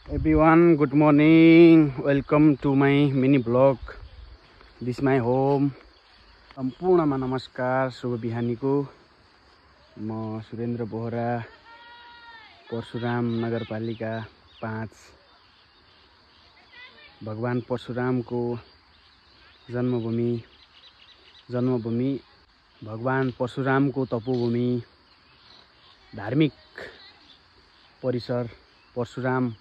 Everyone, good morning. Welcome to my mini vlog. This is my home. सम्पूर्णमा नमस्कार, शुभ बिहानीको। म सुरेन्द्र बोहरा, परशुराम नगरपालिका 5। भगवान परशुरामको जन्मभूमि भगवान परशुरामको तपोभूमि, धार्मिक परिसर परशुराम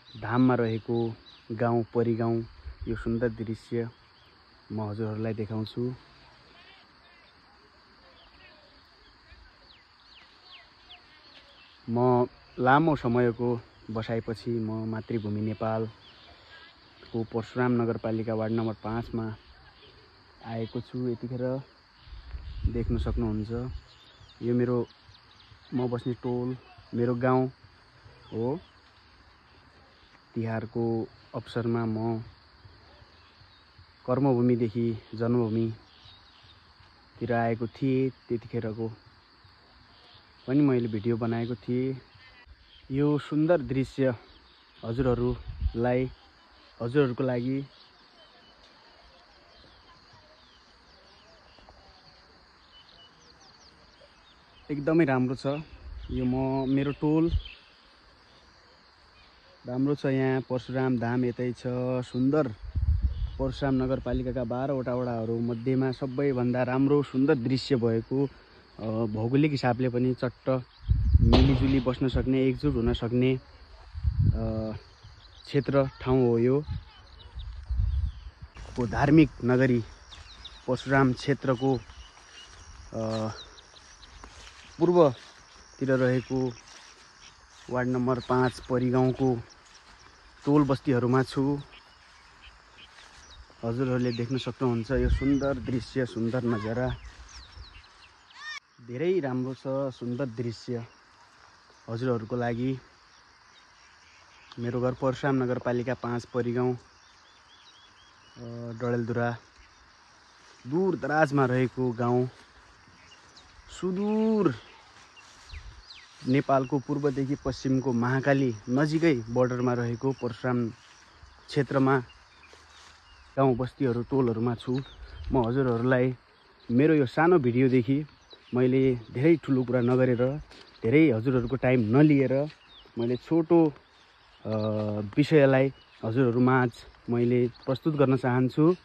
धाममा रहेको गाउँ परिगाउँ। यो सुन्दर दृश्य म हजुरहरूलाई देखाउँछु। म लामो समयको बसाइपछि म मातृभूमि नेपालको परशुराम नगरपालिका वार्ड नम्बर 5 मा आएको छु। यतिखेर देख्न सक्नुहुन्छ, यो म बस्ने टोल, मेरो गाउँ हो। तिहारको अवसरमा म कर्मभूमिदेखि जन्मभूमितिर आएको थिएँ। त्यतिखेरको पनि मैले भिडियो बनाएको थिएँ। यो सुन्दर दृश्य हजुरहरूको लागि एकदमै राम्रो छ। यो मेरो टोल राम्रो छ। यहाँ परशुराम धाम यतै छ। सुन्दर परशुराम नगरपालिकाका 12वटा वडाहरू मध्येमा सबैभन्दा राम्रो सुन्दर दृश्य भएको, भौगोलिक हिसाबले पनि चट्ट मिलिजुली बस्न सक्ने, एकजुट हुन सक्ने ठाउँ हो। यो धार्मिक नगरी परशुराम क्षेत्रको पूर्वतिर रहेको वार्ड नम्बर 5 परिगाउँको टोल बस्तीहरूमा छु। हजुरहरूले देख्न सक्नुहुन्छ यो सुन्दर दृश्य, सुन्दर नजारा धेरै राम्रो छ। सुन्दर दृश्य हजुरहरूको लागि। मेरो घर परशुराम नगरपालिका 5 परिगाउँ, डडेलधुरा दूर दराजमा रहेको गाउँ। सुदूर नेपालको पूर्वदेखि पश्चिमको महाकाली नजिकै बोर्डरमा रहेको परशुराम क्षेत्रमा गाउँ बस्तीहरू टोलहरूमा छु। म हजुरहरूलाई मेरो यो सानो भिडियोदेखि मैले धेरै ठुलो कुरा नगरेर, धेरै हजुरहरूको टाइम नलिएर मैले छोटो विषयलाई हजुरहरूमाझ मैले प्रस्तुत गर्न चाहन्छु।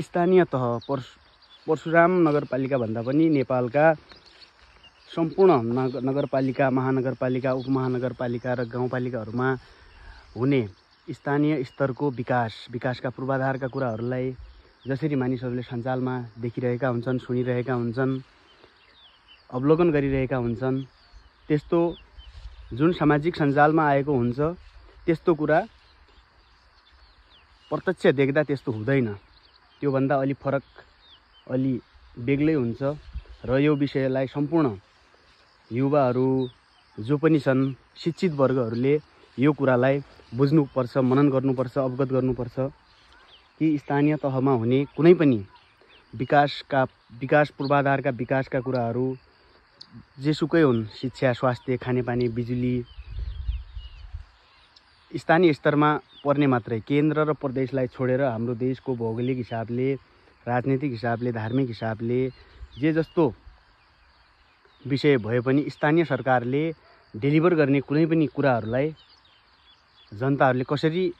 स्थानीय तह परशुराम नगरपालिका भन्दा पनि नेपालका सम्पूर्ण नगरपालिका, महानगरपालिका, उपमहानगरपालिका र गाउँपालिकाहरूमा हुने स्थानीय स्तरको विकासका पूर्वाधारका कुराहरूलाई जसरी मानिसहरूले सञ्जालमा देखिरहेका हुन्छन्, सुनिरहेका हुन्छन्, अवलोकन गरिरहेका हुन्छन्, त्यस्तो जुन सामाजिक सञ्जालमा आएको हुन्छ त्यस्तो कुरा प्रत्यक्ष देख्दा त्यस्तो हुँदैन। त्योभन्दा अलि फरक, अलि बेग्लै हुन्छ। र यो विषयलाई सम्पूर्ण युवाहरू जो पनि छन्, शिक्षित वर्गहरूले यो कुरालाई बुझ्नुपर्छ, मनन गर्नुपर्छ, अवगत गर्नुपर्छ कि स्थानीय तहमा हुने कुनै पनि विकास पूर्वाधारका विकासका कुराहरू जेसुकै हुन्, शिक्षा, स्वास्थ्य, खानेपानी, बिजुली, स्थानीय स्तरमा पर्ने मात्रै। केन्द्र र प्रदेशलाई छोडेर हाम्रो देशको भौगोलिक हिसाबले, राजनीतिक हिसाबले, धार्मिक हिसाबले जे जस्तो विषय भए पनि स्थानीय सरकारले डेलिभर गर्ने कुनै पनि कुराहरूलाई जनताहरूले कसरी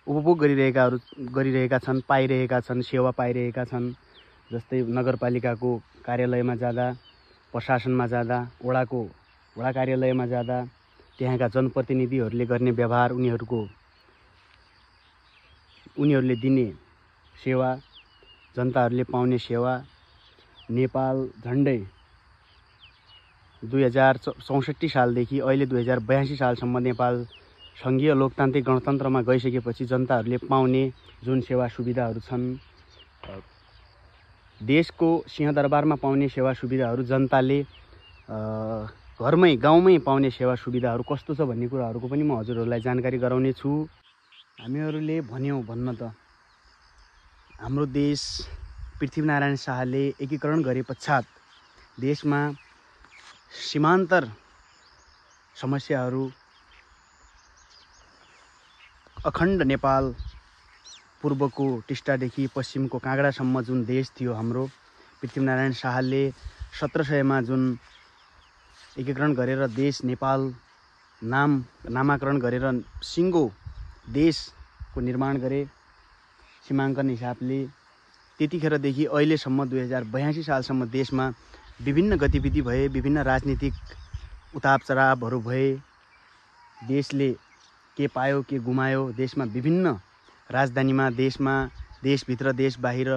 उपभोग गरिरहेका छन्, पाइरहेका छन्, सेवा पाइरहेका छन्। जस्तै नगरपालिकाको कार्यालयमा जाँदा, प्रशासनमा जाँदा, वडा कार्यालयमा जाँदा त्यहाँका जनप्रतिनिधिहरूले गर्ने व्यवहार, उनीहरूले दिने सेवा, जनताहरूले पाउने सेवा, नेपाल झन्डै 2064 सालदेखि अहिले 2082 सालसम्म नेपाल सङ्घीय लोकतान्त्रिक गणतन्त्रमा गइसकेपछि जनताहरूले पाउने जुन सेवा सुविधाहरू छन्, देशको सिंहदरबारमा पाउने सेवा सुविधाहरू, जनताले घरमै गाउँमै पाउने सेवा सुविधाहरू कस्तो छ भन्ने कुराहरूको पनि म हजुरहरूलाई जानकारी गराउने छु। हामीहरूले भन्न त हाम्रो देश पृथ्वीनारायण शाहले एकीकरण गरे पश्चात देशमा सीमान्तर समस्याहरू अखण्ड नेपाल, पूर्वको टिस्टादेखि पश्चिमको काँगडासम्म जुन देश थियो हाम्रो, पृथ्वीनारायण शाहले 1700 जुन एकीकरण गरेर देश नेपाल नामाकरण गरेर सिङ्गो देशको निर्माण गरे सीमाङ्कन हिसाबले। त्यतिखेरदेखि अहिलेसम्म 2082 सालसम्म देशमा विभिन्न गतिविधि भए, विभिन्न राजनीतिक उताप चढावहरू भए, देशले के पायो के गुमायो, देशमा विभिन्न राजधानीमा, देशभित्र देश बाहिर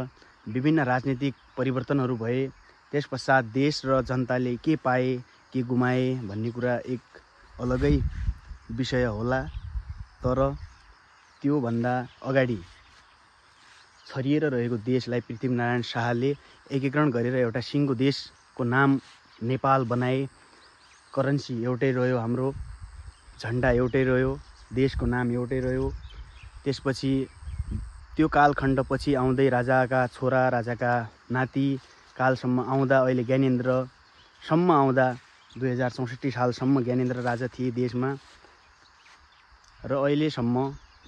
विभिन्न राजनीतिक परिवर्तनहरू भए। त्यस पश्चात देश र जनताले के पाए के गुमाए भन्ने कुरा एक अलगै विषय होला। तर त्योभन्दा अगाडि छरिएर रहेको देशलाई पृथ्वीनारायण शाहले एकीकरण गरेर एउटा सिङ्गो देशको नाम नेपाल बनाए। करेन्सी एउटै रह्यो, हाम्रो झन्डा एउटै रह्यो, देशको नाम एउटै रह्यो। त्यसपछि त्यो कालखण्डपछि आउँदै राजाका छोरा, राजाका नाति कालसम्म आउँदा, अहिले ज्ञानेन्द्रसम्म आउँदा 2064 सालसम्म ज्ञानेन्द्र राजा थिए देशमा। र अहिलेसम्म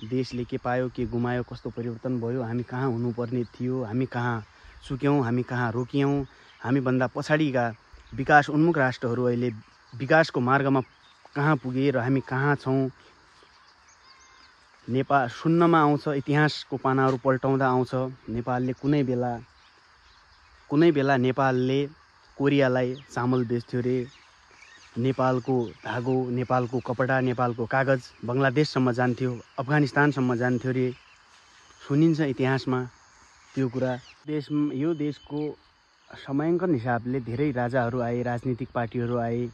देशले के पायो के गुमायो, कस्तो परिवर्तन भयो, हामी कहाँ हुनुपर्ने थियो, हामी कहाँ चुक्यौँ, हामी कहाँ रोकियौँ, हामीभन्दा पछाडिका विकास उन्मुख राष्ट्रहरू अहिले विकासको मार्गमा कहाँ पुगे र हामी कहाँ छौँ। नेपाल सुन्नमा आउँछ, इतिहासको पानाहरू पल्टाउँदा आउँछ, नेपालले कुनै बेला नेपालले कोरियालाई चामल बेच्थ्यो रे, नेपालको धागो, नेपालको कपडा, नेपालको कागज बङ्गलादेशसम्म जान्थ्यो, अफगानिस्तानसम्म जान्थ्यो रे, सुनिन्छ इतिहासमा त्यो कुरा। यो देशको समयाङ्कन हिसाबले धेरै राजाहरू आए, राजनीतिक पार्टीहरू आए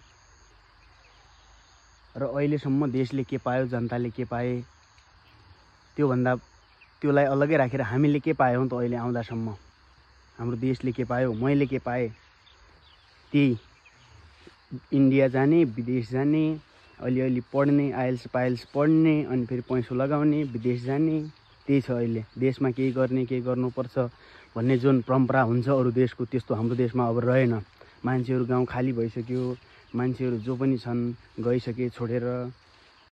र अहिलेसम्म देशले के पायो, जनताले के पाए, त्योलाई अलग्गै राखेर हामीले के पायौँ त अहिले आउँदासम्म, हाम्रो देशले के पायो, मैले के पाएँ, त्यही इन्डिया जाने, विदेश जाने, अलिअलि पढ्ने, आइएल्स पाइएल्स पढ्ने, अनि फेरि पैसो लगाउने, विदेश जाने, त्यही छ अहिले। देशमा केही गर्ने, केही गर्नुपर्छ भन्ने जुन परम्परा हुन्छ अरू देशको, त्यस्तो हाम्रो देशमा अब रहेन। मान्छेहरू गाउँ खाली भइसक्यो, मान्छेहरू जो पनि छन् गइसके छोडेर।